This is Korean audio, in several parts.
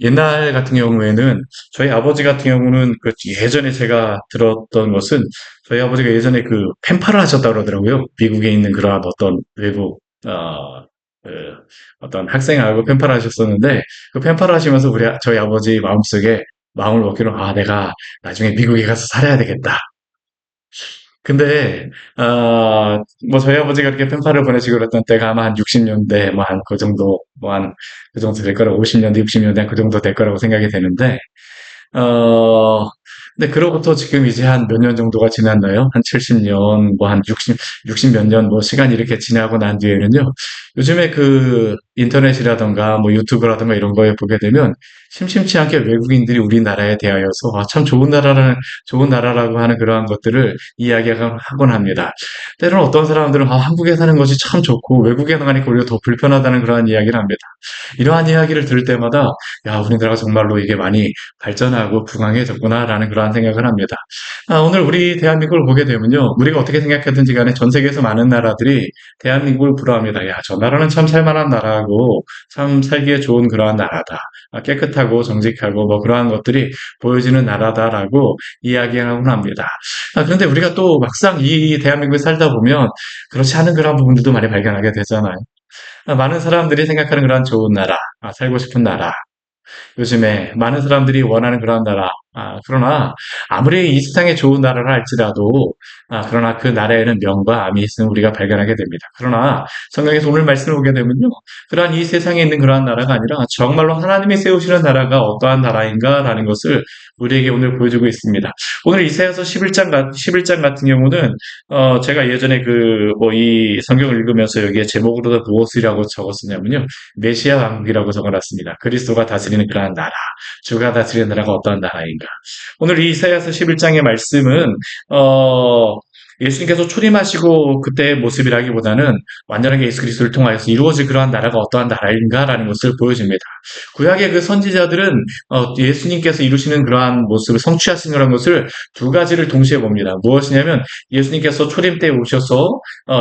옛날 같은 경우에는 저희 아버지 같은 경우는 그 예전에 제가 들었던 것은 저희 아버지가 예전에 그 펜팔을 하셨다고 그러더라고요. 미국에 있는 그러한 어떤 외국 그 어떤 학생하고 펜팔을 하셨었는데 그 펜팔을 하시면서 저희 아버지 마음속에 마음을 먹기로 내가 나중에 미국에 가서 살아야 되겠다. 근데 뭐 저희 아버지가 이렇게 펜팔을 보내시고 그랬던 때가 아마 한 60년대 뭐 한 그 정도 뭐 한 그 정도 될 거라고 50년대 60년대 그 정도 될 거라고 생각이 되는데 어, 근데 그로부터 지금 이제 한 몇 년 정도가 지났나요? 한 70년, 뭐 한 60 몇 년, 뭐 시간이 이렇게 지나고 난 뒤에는요, 요즘에 그 인터넷이라던가 뭐 유튜브라던가 이런 거에 보게 되면 심심치 않게 외국인들이 우리나라에 대하여서 참 좋은 나라라고 하는 그러한 것들을 이야기하곤 합니다. 때로는 어떤 사람들은 한국에 사는 것이 참 좋고 외국에 나가니까 오히려 더 불편하다는 그러한 이야기를 합니다. 이러한 이야기를 들을 때마다 야, 우리나라가 정말로 이게 많이 발전하고 부강해졌구나라는 그러한 생각을 합니다. 오늘 우리 대한민국을 보게 되면요. 우리가 어떻게 생각하든지 간에 전 세계에서 많은 나라들이 대한민국을 부러워합니다. 야, 저 나라는 참 살만한 나라고 참 살기에 좋은 그러한 나라다. 깨끗하고 정직하고 뭐 그러한 것들이 보여지는 나라다라고 이야기하곤 합니다. 그런데 우리가 또 막상 이 대한민국에 살다 보면 그렇지 않은 그러한 부분들도 많이 발견하게 되잖아요. 많은 사람들이 생각하는 그런 좋은 나라, 살고 싶은 나라, 요즘에 많은 사람들이 원하는 그런 나라. 그러나 아무리 이 세상에 좋은 나라를 할지라도 그러나 그 나라에는 명과 암이 있음을 우리가 발견하게 됩니다. 그러나 성경에서 오늘 말씀을 보게 되면요. 그러한 이 세상에 있는 그러한 나라가 아니라 정말로 하나님이 세우시는 나라가 어떠한 나라인가라는 것을 우리에게 오늘 보여주고 있습니다. 오늘 이사야서 11장 같은 경우는 제가 예전에 뭐 이 성경을 읽으면서 여기에 제목으로도 무엇이라고 적었었냐면요. 메시아 왕국이라고 적어놨습니다. 그리스도가 다스리는 그러한 나라, 주가 다스리는 나라가 어떠한 나라인가. 오늘 이 이사야서 11장의 말씀은 예수님께서 초림하시고 그때의 모습이라기보다는 완전하게 예수 그리스도를 통하여서 이루어질 그러한 나라가 어떠한 나라인가라는 것을 보여줍니다. 구약의 그 선지자들은 예수님께서 이루시는 그러한 모습을 성취하신 그런 것을 두 가지를 동시에 봅니다. 무엇이냐면 예수님께서 초림 때 오셔서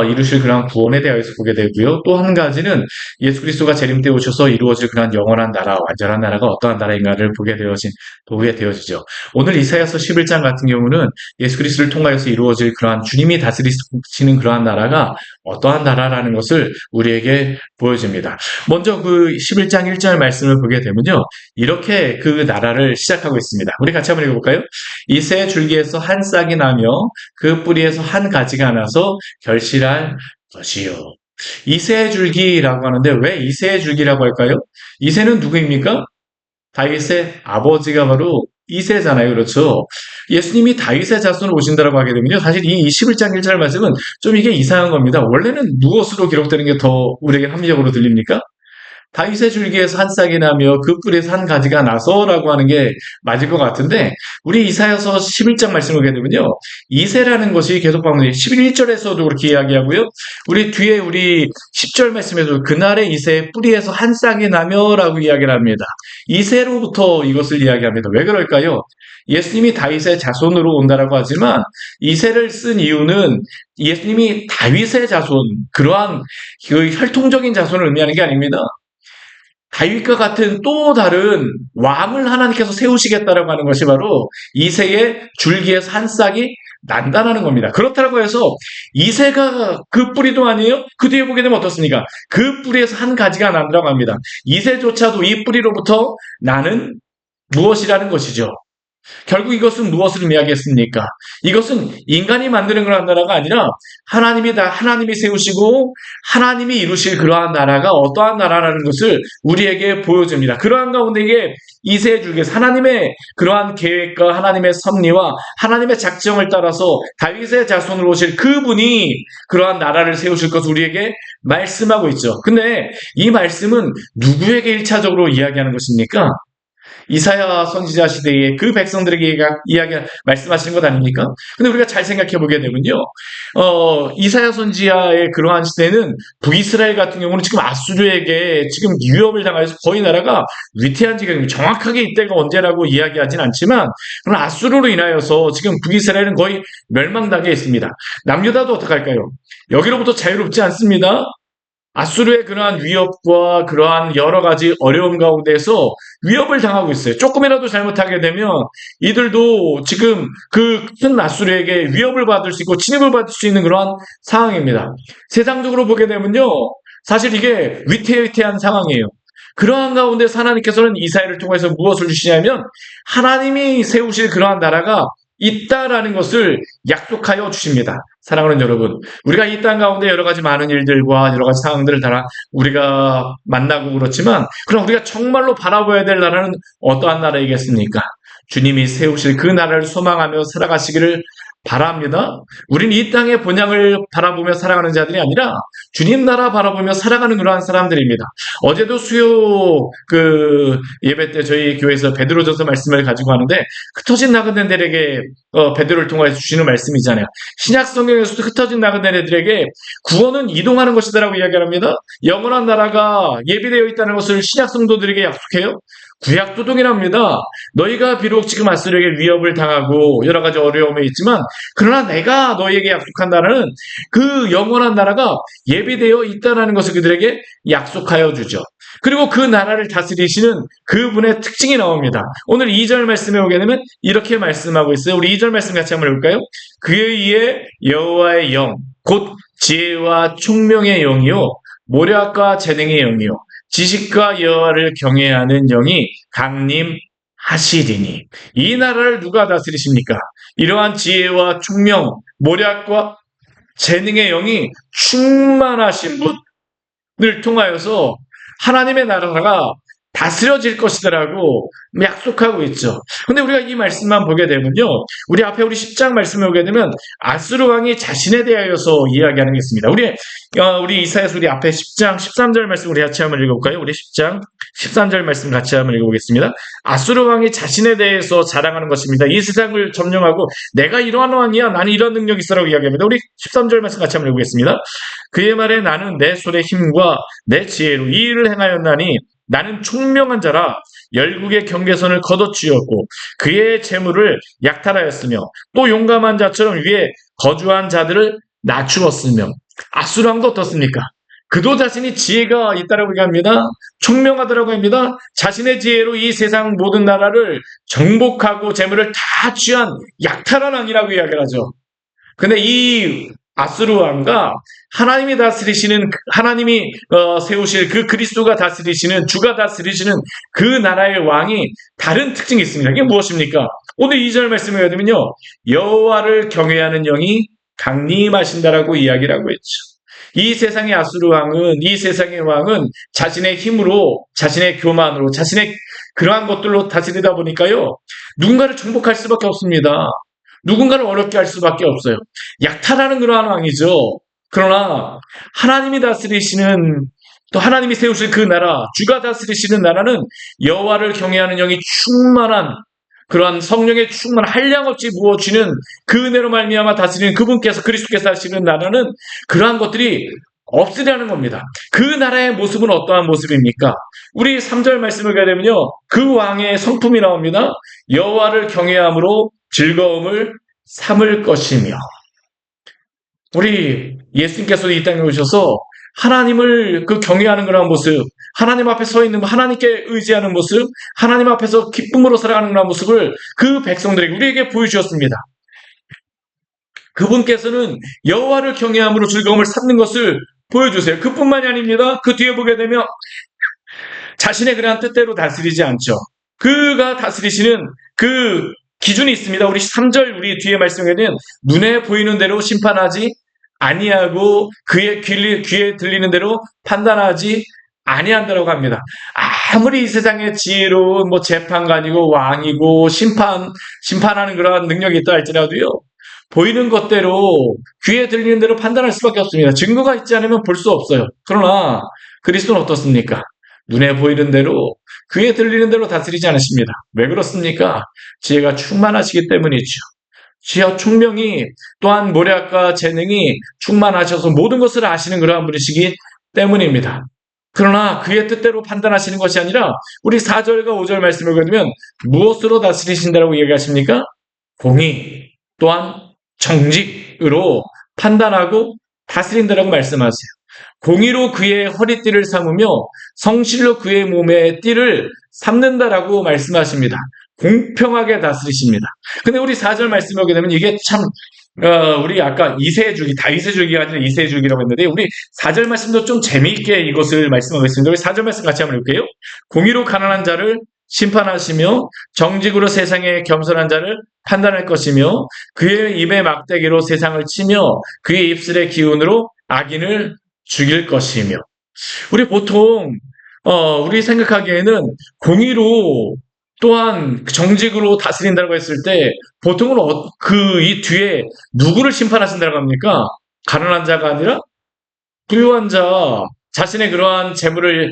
이루실 그러한 구원에 대하여서 보게 되고요. 또 한 가지는 예수 그리스도가 재림 때 오셔서 이루어질 그러한 영원한 나라, 완전한 나라가 어떠한 나라인가를 보게 되어지죠. 오늘 이사야서 11장 같은 경우는 예수 그리스도를 통하여서 이루어질 그러한 주님이 다스리시는 그러한 나라가 어떠한 나라라는 것을 우리에게 보여줍니다. 먼저 그 11장 1절 말씀을 보게 되면요. 이렇게 그 나라를 시작하고 있습니다. 우리 같이 한번 읽어볼까요? 이새 줄기에서 한 싹이 나며 그 뿌리에서 한 가지가 나서 결실할 것이요. 이새 줄기라고 하는데 왜 이새 줄기라고 할까요? 이새는 누구입니까? 다윗의 아버지가 바로 이새잖아요. 그렇죠? 예수님이 다윗의 자손으로 오신다고 하게 되면요. 사실 이 21장 1절 말씀은 좀 이게 이상한 겁니다. 원래는 무엇으로 기록되는 게 더 우리에게 합리적으로 들립니까? 다윗의 줄기에서 한 싹이 나며 그 뿔에서 한 가지가 나서라고 하는 게 맞을 것 같은데 우리 이사야서 11장 말씀을 보게 되면요. 이새라는 것이 계속 보면 11절에서도 그렇게 이야기하고요. 우리 뒤에 우리 10절 말씀에도 그날의 이새의 뿌리에서 한 싹이 나며라고 이야기를 합니다. 이새로부터 이것을 이야기합니다. 왜 그럴까요? 예수님이 다윗의 자손으로 온다라고 하지만 이새를 쓴 이유는 예수님이 다윗의 자손, 그러한 그 혈통적인 자손을 의미하는 게 아닙니다. 다윗과 같은 또 다른 왕을 하나님께서 세우시겠다라고 하는 것이 바로 이새의 줄기에서 한 싹이 난다라는 겁니다. 그렇다고 해서 이새가 그 뿌리도 아니에요? 그 뒤에 보게 되면 어떻습니까? 그 뿌리에서 한 가지가 난다고 합니다. 이새조차도 이 뿌리로부터 나는 무엇이라는 것이죠. 결국 이것은 무엇을 의미하겠습니까? 이것은 인간이 만드는 그러한 나라가 아니라 하나님이 세우시고 하나님이 이루실 그러한 나라가 어떠한 나라라는 것을 우리에게 보여줍니다. 그러한 가운데 이게 이세의 줄기에서 하나님의 그러한 계획과 하나님의 섭리와 하나님의 작정을 따라서 다윗의 자손으로 오실 그분이 그러한 나라를 세우실 것을 우리에게 말씀하고 있죠. 근데 이 말씀은 누구에게 일차적으로 이야기하는 것입니까? 이사야 선지자 시대에 그 백성들에게 말씀하시는 것 아닙니까? 근데 우리가 잘 생각해 보게 되면요. 이사야 선지자의 그러한 시대는 북이스라엘 같은 경우는 지금 아수르에게 지금 위협을 당해서 거의 나라가 위태한 지경입니다. 정확하게 이때가 언제라고 이야기하진 않지만, 그러나 아수르로 인하여서 지금 북이스라엘은 거의 멸망당해 있습니다. 남유다도 어떡할까요? 여기로부터 자유롭지 않습니다. 아수르의 그러한 위협과 그러한 여러 가지 어려움 가운데서 위협을 당하고 있어요. 조금이라도 잘못하게 되면 이들도 지금 그 큰 아수르에게 위협을 받을 수 있고 침입을 받을 수 있는 그러한 상황입니다. 세상적으로 보게 되면요. 사실 이게 위태위태한 상황이에요. 그러한 가운데 하나님께서는 이사야를 통해서 무엇을 주시냐면 하나님이 세우실 그러한 나라가 있다라는 것을 약속하여 주십니다. 사랑하는 여러분, 우리가 이 땅 가운데 여러 가지 많은 일들과 여러 가지 상황들을 다 우리가 만나고 그렇지만, 그럼 우리가 정말로 바라봐야 될 나라는 어떠한 나라이겠습니까? 주님이 세우실 그 나라를 소망하며 살아가시기를 바랍니다. 우리는 이 땅의 본향을 바라보며 살아가는 자들이 아니라 주님 나라 바라보며 살아가는 그러한 사람들입니다. 어제도 수요 예배 때 저희 교회에서 베드로전서 말씀을 가지고 하는데, 흩어진 나그네들에게 베드로를 통해서 주시는 말씀이잖아요. 신약 성경에서도 흩어진 나그네들에게 구원은 이동하는 것이다라고 이야기합니다. 영원한 나라가 예비되어 있다는 것을 신약 성도들에게 약속해요. 구약도 동일합니다. 너희가 비록 지금 아수르에게 위협을 당하고 여러 가지 어려움이 있지만, 그러나 내가 너희에게 약속한다는 그 영원한 나라가 예비되어 있다는 것을 그들에게 약속하여 주죠. 그리고 그 나라를 다스리시는 그분의 특징이 나옵니다. 오늘 2절 말씀에 오게 되면 이렇게 말씀하고 있어요. 우리 2절 말씀 같이 한번 읽을까요? 그에 의해 여호와의 영, 곧 지혜와 총명의 영이요 모략과 재능의 영이요 지식과 여호와를 경외하는 영이 강림하시리니. 이 나라를 누가 다스리십니까? 이러한 지혜와 총명, 모략과 재능의 영이 충만하신 분을 통하여서 하나님의 나라가 다스려질 것이다라고 약속하고 있죠. 근데 우리가 이 말씀만 보게 되면요, 우리 앞에 우리 10장 말씀을 보게 되면 아수르 왕이 자신에 대하여서 이야기하는 게 있습니다. 우리 이사야서 우리 앞에 10장 13절 말씀 우리 같이 한번 읽어볼까요? 우리 10장 13절 말씀 같이 한번 읽어보겠습니다. 아수르 왕이 자신에 대해서 자랑하는 것입니다. 이 세상을 점령하고 내가 이러한 왕이야, 나는 이런 능력이 있어라고 이야기합니다. 우리 13절 말씀 같이 한번 읽어보겠습니다. 그의 말에 나는 내 손의 힘과 내 지혜로 이 일을 행하였나니 나는 총명한 자라 열국의 경계선을 걷어치웠고 그의 재물을 약탈하였으며 또 용감한 자처럼 위에 거주한 자들을 낮추었으며. 아수르 왕도 어떻습니까? 그도 자신이 지혜가 있다라고 얘기합니다. 총명하다라고 합니다. 자신의 지혜로 이 세상 모든 나라를 정복하고 재물을 다 취한 약탈한 왕이라고 이야기를 하죠. 근데 이 아수르 왕과 하나님이 다스리시는, 하나님이 세우실 그 그리스도가 다스리시는, 주가 다스리시는 그 나라의 왕이 다른 특징이 있습니다. 이게 무엇입니까? 오늘 2절 말씀을 읽으면요, 여호와를 경외하는 영이 강림하신다라고 이야기를 하고 있죠. 이 세상의 아수르 왕은, 이 세상의 왕은 자신의 힘으로, 자신의 교만으로, 자신의 그러한 것들로 다스리다 보니까요, 누군가를 정복할 수밖에 없습니다. 누군가를 어렵게 할 수밖에 없어요. 약탈하는 그러한 왕이죠. 그러나 하나님이 다스리시는, 또 하나님이 세우실 그 나라, 주가 다스리시는 나라는 여호와를 경외하는 영이 충만한, 그러한 성령의 충만, 한량없이 부어주는 그 은혜로 말미암아 다스리는 그분께서, 그리스도께서 하시는 나라는 그러한 것들이 없으려는 겁니다. 그 나라의 모습은 어떠한 모습입니까? 우리 3절 말씀을 가게 되면요, 그 왕의 성품이 나옵니다. 여호와를 경외함으로 즐거움을 삼을 것이며. 우리 예수님께서도 이 땅에 오셔서 하나님을 경외하는 그런 모습, 하나님 앞에 서 있는, 하나님께 의지하는 모습, 하나님 앞에서 기쁨으로 살아가는 그런 모습을 그 백성들에게, 우리에게 보여주셨습니다. 그분께서는 여호와를 경외함으로 즐거움을 삼는 것을 보여주세요. 그뿐만이 아닙니다. 그 뒤에 보게 되면 자신의 그러한 뜻대로 다스리지 않죠. 그가 다스리시는 그 기준이 있습니다. 우리 3절 우리 뒤에 말씀에는 눈에 보이는 대로 심판하지 아니하고 그의 귀에 들리는 대로 판단하지 아니한다라고 합니다. 아무리 이 세상에 지혜로운 재판관이고 왕이고 심판하는 그런 능력이 있다 할지라도요, 보이는 것대로 귀에 들리는 대로 판단할 수밖에 없습니다. 증거가 있지 않으면 볼 수 없어요. 그러나 그리스도는 어떻습니까? 눈에 보이는 대로, 귀에 들리는 대로 다스리지 않으십니다. 왜 그렇습니까? 지혜가 충만하시기 때문이죠. 지혜와 총명이, 또한 모략과 재능이 충만하셔서 모든 것을 아시는 그러한 분이시기 때문입니다. 그러나 그의 뜻대로 판단하시는 것이 아니라 우리 4절과 5절 말씀을 보면 무엇으로 다스리신다라고 얘기하십니까? 공의, 또한 정직으로 판단하고 다스린다라고 말씀하세요. 공의로 그의 허리띠를 삼으며 성실로 그의 몸의 띠를 삼는다라고 말씀하십니다. 공평하게 다스리십니다. 근데 우리 4절 말씀을 보게 되면 이게 참 우리 아까 이세줄기, 다이세줄기가 아니라 이세줄기라고 했는데 우리 4절 말씀도 좀 재미있게 이것을 말씀하고 있습니다. 우리 4절 말씀 같이 한번 볼게요. 공의로 가난한 자를 심판하시며 정직으로 세상의 겸손한 자를 판단할 것이며 그의 입의 막대기로 세상을 치며 그의 입술의 기운으로 악인을 죽일 것이며. 우리 보통 우리 생각하기에는 공의로 또한 정직으로 다스린다고 했을 때 보통은 이 뒤에 누구를 심판하신다고 합니까? 가난한 자가 아니라 부유한 자, 자신의 그러한 재물을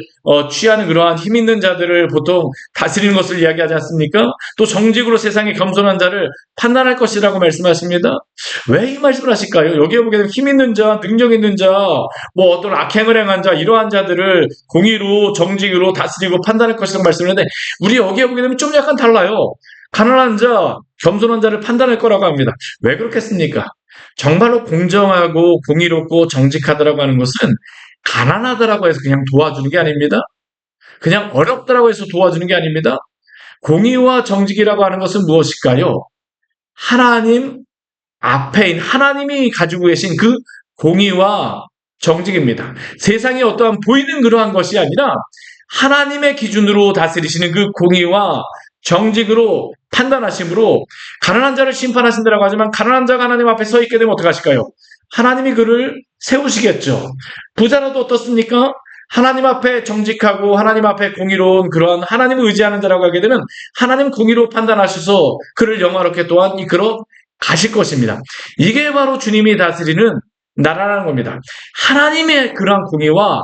취하는 그러한 힘 있는 자들을 보통 다스리는 것을 이야기하지 않습니까? 또 정직으로 세상에 겸손한 자를 판단할 것이라고 말씀하십니다. 왜 이 말씀을 하실까요? 여기에 보게 되면 힘 있는 자, 능력 있는 자, 뭐 어떤 악행을 행한 자, 이러한 자들을 공의로 정직으로 다스리고 판단할 것이라고 말씀을 했는데 우리 여기에 보게 되면 좀 약간 달라요. 가난한 자, 겸손한 자를 판단할 거라고 합니다. 왜 그렇겠습니까? 정말로 공정하고 공의롭고 정직하다라고 하는 것은 가난하다라고 해서 그냥 도와주는 게 아닙니다. 그냥 어렵다라고 해서 도와주는 게 아닙니다. 공의와 정직이라고 하는 것은 무엇일까요? 하나님 앞에 있는 하나님이 가지고 계신 그 공의와 정직입니다. 세상에 어떠한 보이는 그러한 것이 아니라 하나님의 기준으로 다스리시는 그 공의와 정직으로 판단하심으로 가난한 자를 심판하신다라고 하지만 가난한 자가 하나님 앞에 서 있게 되면 어떡하실까요? 하나님이 그를 세우시겠죠. 부자라도 어떻습니까? 하나님 앞에 정직하고 하나님 앞에 공의로운 그런 하나님을 의지하는 자라고 하게 되면 하나님 공의로 판단하셔서 그를 영화롭게 또한 이끌어 가실 것입니다. 이게 바로 주님이 다스리는 나라라는 겁니다. 하나님의 그러한 공의와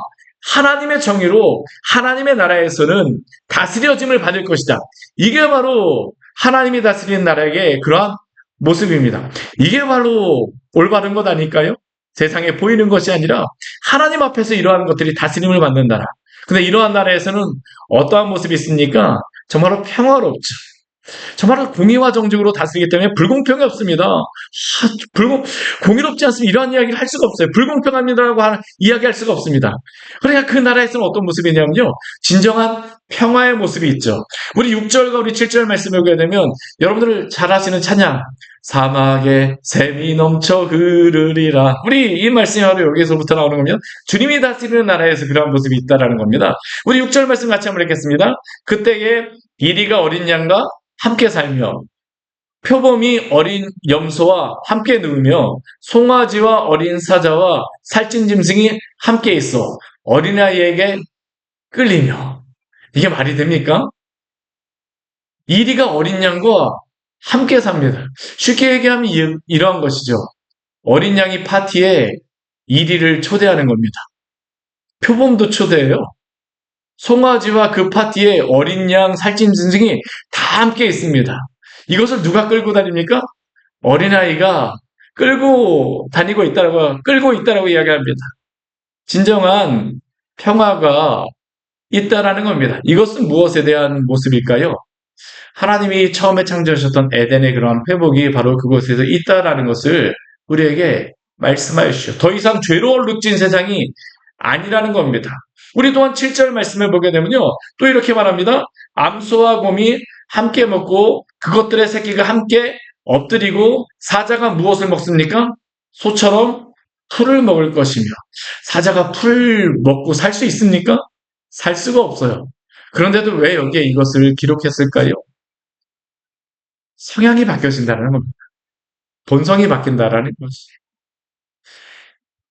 하나님의 정의로 하나님의 나라에서는 다스려짐을 받을 것이다. 이게 바로 하나님이 다스리는 나라의 그러한 모습입니다. 이게 바로 올바른 것 아닐까요? 세상에 보이는 것이 아니라 하나님 앞에서 이러한 것들이 다스림을 받는 나라. 근데 이러한 나라에서는 어떠한 모습이 있습니까? 정말로 평화롭죠. 정말로 공의와 정직으로 다스리기 때문에 불공평이 없습니다. 공의롭지 않으면 이러한 이야기를 할 수가 없어요. 불공평합니다라고 이야기할 수가 없습니다. 그러니까 그 나라에서는 어떤 모습이 있냐면요. 진정한 평화의 모습이 있죠. 우리 6절과 우리 7절 말씀을 보게 되면 여러분들 잘 아시는 찬양 사막에 샘이 넘쳐 흐르리라. 우리 이 말씀이 바로 여기서부터 나오는 거면 주님이 다스리는 나라에서 그러한 모습이 있다라는 겁니다. 우리 6절 말씀 같이 한번 읽겠습니다. 그때에 이리가 어린 양과 함께 살며 표범이 어린 염소와 함께 누우며 송아지와 어린 사자와 살찐 짐승이 함께 있어 어린아이에게 끌리며. 이게 말이 됩니까? 이리가 어린 양과 함께 삽니다. 쉽게 얘기하면 이러한 것이죠. 어린 양이 파티에 이리를 초대하는 겁니다. 표범도 초대해요. 송아지와 그 파티에 어린 양, 살찐 짐승이 다 함께 있습니다. 이것을 누가 끌고 다닙니까? 어린아이가 끌고 있다라고 이야기합니다. 진정한 평화가 있다라는 겁니다. 이것은 무엇에 대한 모습일까요? 하나님이 처음에 창조하셨던 에덴의 그러한 회복이 바로 그곳에서 있다라는 것을 우리에게 말씀하여 주시죠. 더 이상 죄로 얼룩진 세상이 아니라는 겁니다. 우리 또한 7절 말씀을 보게 되면요. 또 이렇게 말합니다. 암소와 곰이 함께 먹고 그것들의 새끼가 함께 엎드리고 사자가 무엇을 먹습니까? 소처럼 풀을 먹을 것이며. 사자가 풀 먹고 살 수 있습니까? 살 수가 없어요. 그런데도 왜 여기에 이것을 기록했을까요? 성향이 바뀌어진다는 겁니다. 본성이 바뀐다라는 것이.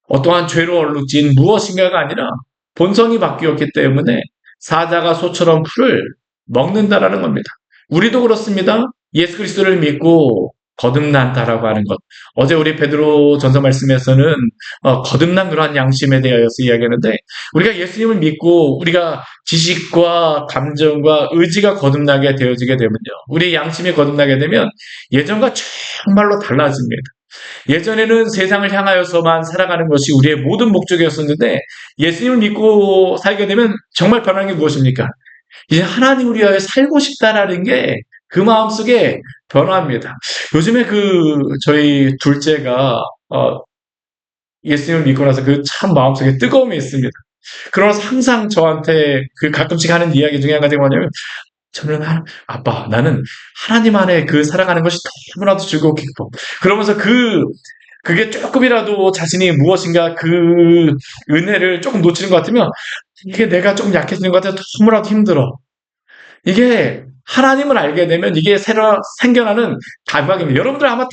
어떠한 죄로 얼룩진 무엇인가가 아니라 본성이 바뀌었기 때문에 사자가 소처럼 풀을 먹는다라는 겁니다. 우리도 그렇습니다. 예수 그리스도를 믿고 거듭난다라고 하는 것. 어제 우리 베드로 전서 말씀에서는 거듭난 그러한 양심에 대하여서 이야기하는데 우리가 예수님을 믿고 우리가 지식과 감정과 의지가 거듭나게 되어지게 되면요. 우리 양심이 거듭나게 되면 예전과 정말로 달라집니다. 예전에는 세상을 향하여서만 살아가는 것이 우리의 모든 목적이었었는데 예수님을 믿고 살게 되면 정말 변하는 게 무엇입니까? 이제 하나님을 위하여 살고 싶다라는 게 그 마음속에 변화합니다. 요즘에 저희 둘째가 예수님을 믿고 나서 그 참 마음속에 뜨거움이 있습니다. 그러면서 항상 저한테 그 가끔씩 하는 이야기 중에 한 가지가 뭐냐면, 저는 아빠, 나는 하나님 안에 그 살아가는 것이 너무나도 즐겁고 기뻐. 그러면서 그게 조금이라도 자신이 무엇인가 그 은혜를 조금 놓치는 것 같으면, 이게 내가 조금 약해지는 것 같아서 너무나도 힘들어. 이게 하나님을 알게 되면 이게 새로 생겨나는 감각입니다. 여러분들 아마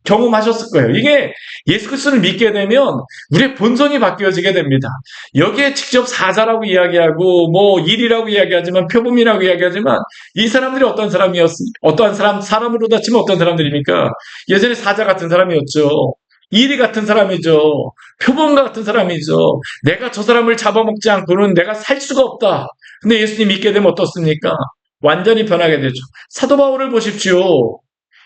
경험하셨을 거예요. 이게 예수 그리스도를 믿게 되면 우리의 본성이 바뀌어지게 됩니다. 여기에 직접 사자라고 이야기하고 뭐 일이라고 이야기하지만 표범이라고 이야기하지만 이 사람들이 어떤 어떠한 사람으로 다치면 어떤 사람들입니까? 예전에 사자 같은 사람이었죠. 일이 같은 사람이죠. 표범 같은 사람이죠. 내가 저 사람을 잡아먹지 않고는 내가 살 수가 없다. 근데 예수님 믿게 되면 어떻습니까? 완전히 변하게 되죠. 사도 바울을 보십시오.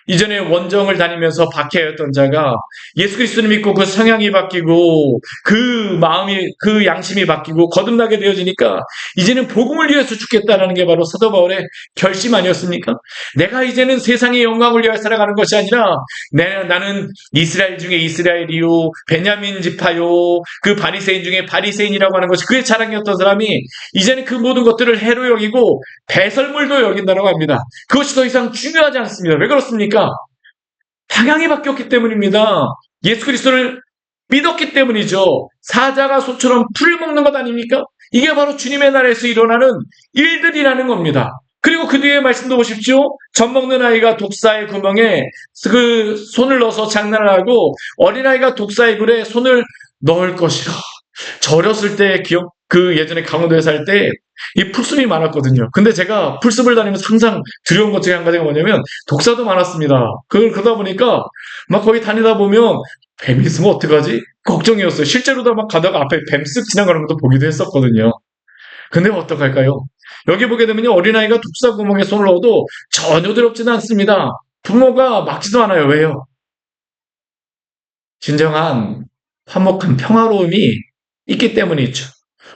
이전에 원정을 다니면서 박해였던 자가 예수 그리스도를 믿고 그 성향이 바뀌고 그 마음이 그 양심이 바뀌고 거듭나게 되어지니까 이제는 복음을 위해서 죽겠다라는 게 바로 사도 바울의 결심 아니었습니까? 내가 이제는 세상의 영광을 위해 살아가는 것이 아니라 나는 이스라엘 중에 이스라엘이요 베냐민 지파요 그 바리새인 중에 바리새인이라고 하는 것이 그의 자랑이었던 사람이 이제는 그 모든 것들을 해로 여기고 배설물도 여긴다고 합니다. 그것이 더 이상 중요하지 않습니다. 왜 그렇습니까? 방향이 바뀌었기 때문입니다. 예수 그리스도를 믿었기 때문이죠. 사자가 소처럼 풀을 먹는 것 아닙니까? 이게 바로 주님의 나라에서 일어나는 일들이라는 겁니다. 그리고 그 뒤에 말씀도 보십시오. 젖 먹는 아이가 독사의 구멍에 그 손을 넣어서 장난을 하고 어린아이가 독사의 굴에 손을 넣을 것이라. 저 어렸을 때 그 예전에 강원도에 살 때 이 풀숲이 많았거든요. 근데 제가 풀숲을 다니면서 항상 두려운 것 중에 한 가지가 뭐냐면 독사도 많았습니다. 그러다 보니까 막 거기 다니다 보면 뱀이 있으면 어떡하지? 걱정이었어요. 실제로도 막 가다가 앞에 뱀 쓱 지나가는 것도 보기도 했었거든요. 근데 어떡할까요? 여기 보게 되면요. 어린아이가 독사 구멍에 손을 넣어도 전혀 두렵지는 않습니다. 부모가 막지도 않아요. 왜요? 진정한 화목한 평화로움이 있기 때문이죠.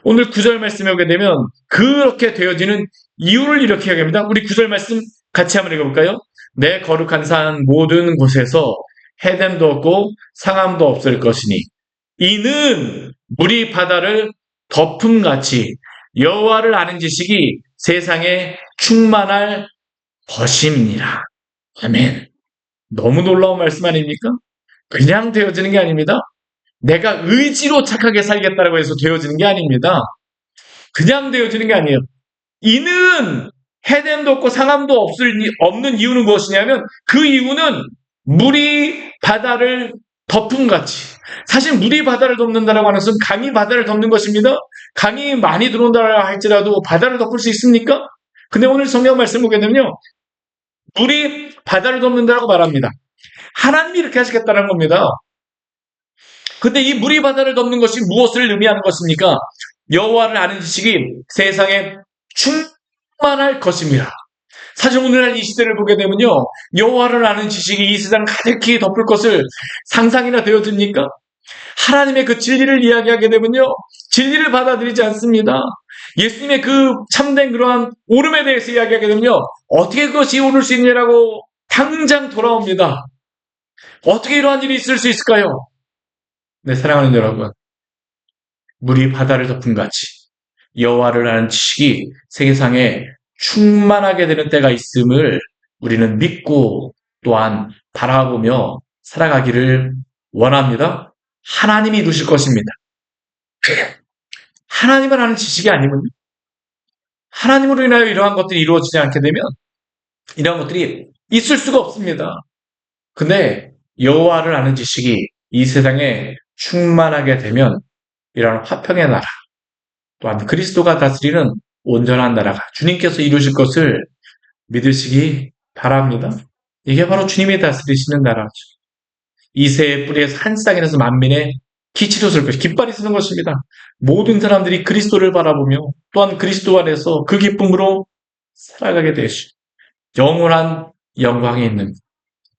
오늘 9절 말씀에 오게 되면 그렇게 되어지는 이유를 이렇게 이야기합니다. 우리 9절 말씀 같이 한번 읽어볼까요? 내 거룩한 산 모든 곳에서 해됨도 없고 상함도 없을 것이니 이는 물이 바다를 덮음같이 여호와를 아는 지식이 세상에 충만할 것임이니라. 아멘. 너무 놀라운 말씀 아닙니까? 그냥 되어지는 게 아닙니다. 내가 의지로 착하게 살겠다고 해서 되어지는 게 아닙니다. 그냥 되어지는 게 아니에요. 이는 해됨도 없고 상함도 없는 이유는 무엇이냐면 그 이유는 물이 바다를 덮음같이. 사실 물이 바다를 덮는다라고 하는 것은 강이 바다를 덮는 것입니다. 강이 많이 들어온다 할지라도 바다를 덮을 수 있습니까? 근데 오늘 성경 말씀 보게 되면요. 물이 바다를 덮는다라고 말합니다. 하나님이 이렇게 하시겠다는 겁니다. 근데 이 물이 바다를 덮는 것이 무엇을 의미하는 것입니까? 여호와를 아는 지식이 세상에 충만할 것입니다. 사실 오늘날 이 시대를 보게 되면요. 여호와를 아는 지식이 이 세상을 가득히 덮을 것을 상상이나 되어집니까? 하나님의 그 진리를 이야기하게 되면요. 진리를 받아들이지 않습니다. 예수님의 그 참된 그러한 오름에 대해서 이야기하게 되면요. 어떻게 그것이 오를 수 있냐라고 당장 돌아옵니다. 어떻게 이러한 일이 있을 수 있을까요? 네, 사랑하는 여러분. 물이 바다를 덮음같이 여호와를 아는 지식이 세상에 충만하게 되는 때가 있음을 우리는 믿고 또한 바라보며 살아가기를 원합니다. 하나님이 이루실 것입니다. 하나님을 아는 지식이 아니면요. 하나님으로 인하여 이러한 것들이 이루어지지 않게 되면 이러한 것들이 있을 수가 없습니다. 근데 여호와를 아는 지식이 이 세상에 충만하게 되면 이러한 화평의 나라 또한 그리스도가 다스리는 온전한 나라가 주님께서 이루실 것을 믿으시기 바랍니다. 이게 바로 주님이 다스리시는 나라죠. 이새의 뿌리에서 한 쌍이라서 만민의 기치로 설 것이 깃발이 쓰는 것입니다. 모든 사람들이 그리스도를 바라보며 또한 그리스도 안에서 그 기쁨으로 살아가게 되시고 영원한 영광이 있는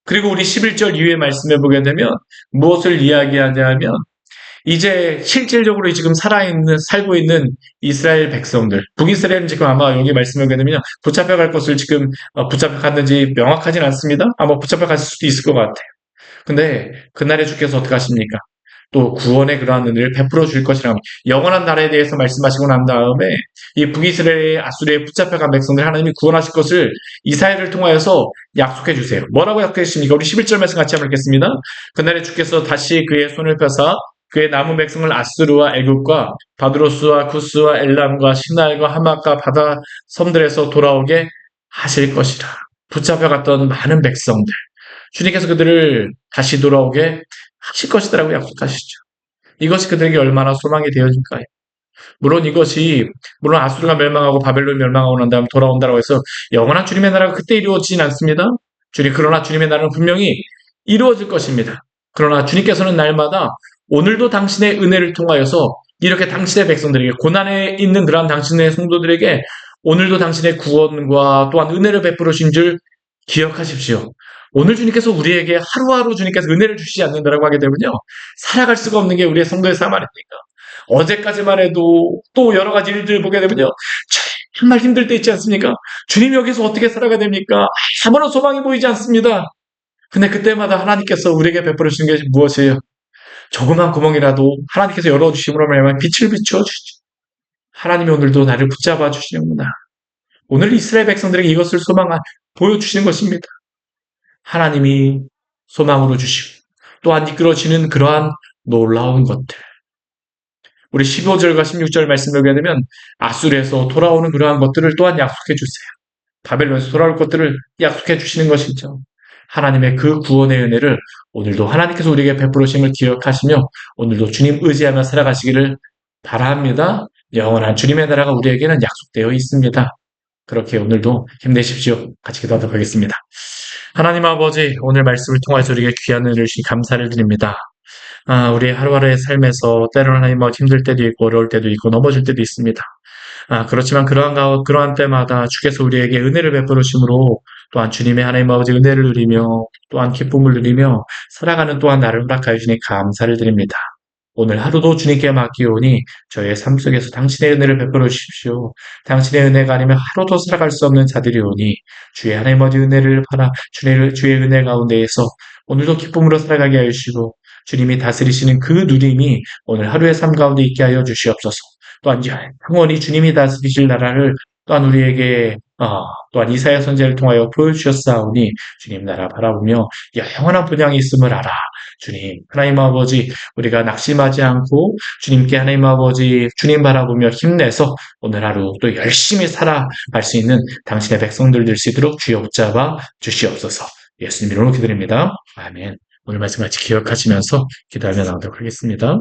그리고 우리 11절 이후의 말씀을 보게 되면 무엇을 이야기하냐 하면 이제 실질적으로 지금 살고 있는 이스라엘 백성들, 북이스라엘은 지금 아마 여기 말씀을 보게 되면 붙잡혀갈 것을 지금 붙잡혀갔는지 명확하진 않습니다. 아마 붙잡혀갔을 수도 있을 것 같아요. 근데 그날에 주께서 어떻게 하십니까? 또 구원의 그러한 은혜를 베풀어 줄 것이라고 영원한 나라에 대해서 말씀하시고 난 다음에 이 북이스라엘의 아수르에 붙잡혀간 백성들 하나님이 구원하실 것을 이사야를 통하여서 약속해 주세요. 뭐라고 약속해 주십니까? 우리 11절 말씀 같이 한번 읽겠습니다. 그날에 주께서 다시 그의 손을 펴사 그의 남은 백성을 아수르와 애굽과 바드로스와 구스와 엘람과 시날과 하맛과 바다 섬들에서 돌아오게 하실 것이라. 붙잡혀갔던 많은 백성들 주님께서 그들을 다시 돌아오게 하실 것이라고 약속하시죠. 이것이 그들에게 얼마나 소망이 되어질까요? 물론 아수르가 멸망하고 바벨론이 멸망하고 난 다음 돌아온다고 해서 영원한 주님의 나라가 그때 이루어지진 않습니다. 그러나 주님의 나라는 분명히 이루어질 것입니다. 그러나 주님께서는 날마다 오늘도 당신의 은혜를 통하여서 이렇게 당신의 백성들에게 고난에 있는 그러한 당신의 성도들에게 오늘도 당신의 구원과 또한 은혜를 베풀어 주신 줄 기억하십시오. 오늘 주님께서 우리에게 하루하루 주님께서 은혜를 주시지 않는다라고 하게 되면요. 살아갈 수가 없는 게 우리의 성도의 삶 아닙니까? 어제까지만 해도 또 여러 가지 일들을 보게 되면요. 정말 힘들 때 있지 않습니까? 주님 여기서 어떻게 살아가야 됩니까? 아무런 소망이 보이지 않습니다. 근데 그때마다 하나님께서 우리에게 베풀어 주시는 게 무엇이에요? 조그만 구멍이라도 하나님께서 열어주심으로 말하면 빛을 비추어 주시죠. 하나님이 오늘도 나를 붙잡아 주시는구나. 오늘 이스라엘 백성들에게 이것을 보여주시는 것입니다. 하나님이 소망으로 주시고 또한 이끌어지는 그러한 놀라운 것들. 우리 15절과 16절 말씀을 보게 되면 아수르에서 돌아오는 그러한 것들을 또한 약속해 주세요. 바벨론에서 돌아올 것들을 약속해 주시는 것이죠. 하나님의 그 구원의 은혜를 오늘도 하나님께서 우리에게 베풀어 주심을 기억하시며 오늘도 주님 의지하며 살아가시기를 바랍니다. 영원한 주님의 나라가 우리에게는 약속되어 있습니다. 그렇게 오늘도 힘내십시오. 같이 기도하도록 하겠습니다. 하나님 아버지, 오늘 말씀을 통해서 우리에게 귀한 은혜를 주신 감사를 드립니다. 우리의 하루하루의 삶에서 때로는 하나님 힘들 때도 있고 어려울 때도 있고 넘어질 때도 있습니다. 그렇지만 그러한 때마다 주께서 우리에게 은혜를 베풀어 주심으로 또한 주님의 하나님 아버지 은혜를 누리며 또한 기쁨을 누리며 살아가는 또한 나를 허락하여 주니 감사를 드립니다. 오늘 하루도 주님께 맡기오니 저의 삶 속에서 당신의 은혜를 베풀어 주십시오. 당신의 은혜가 아니면 하루도 살아갈 수 없는 자들이오니 주의 하나님 아버지 은혜를 바라 주의 은혜 가운데에서 오늘도 기쁨으로 살아가게 하여 주시고 주님이 다스리시는 그 누림이 오늘 하루의 삶 가운데 있게 하여 주시옵소서. 또한 영원히 주님이 다스리실 나라를 또한 우리에게 또한 이사야 선지자를 통하여 보여주셨사오니 주님 나라 바라보며 영원한 분향이 있음을 알아. 주님 하나님 아버지 우리가 낙심하지 않고 주님께 하나님 아버지 주님 바라보며 힘내서 오늘 하루 또 열심히 살아갈 수 있는 당신의 백성들 될 수 있도록 주여 붙잡아 주시옵소서. 예수님 이름으로 기도드립니다. 아멘. 오늘 말씀 같이 기억하시면서 기도하며 나오도록 하겠습니다.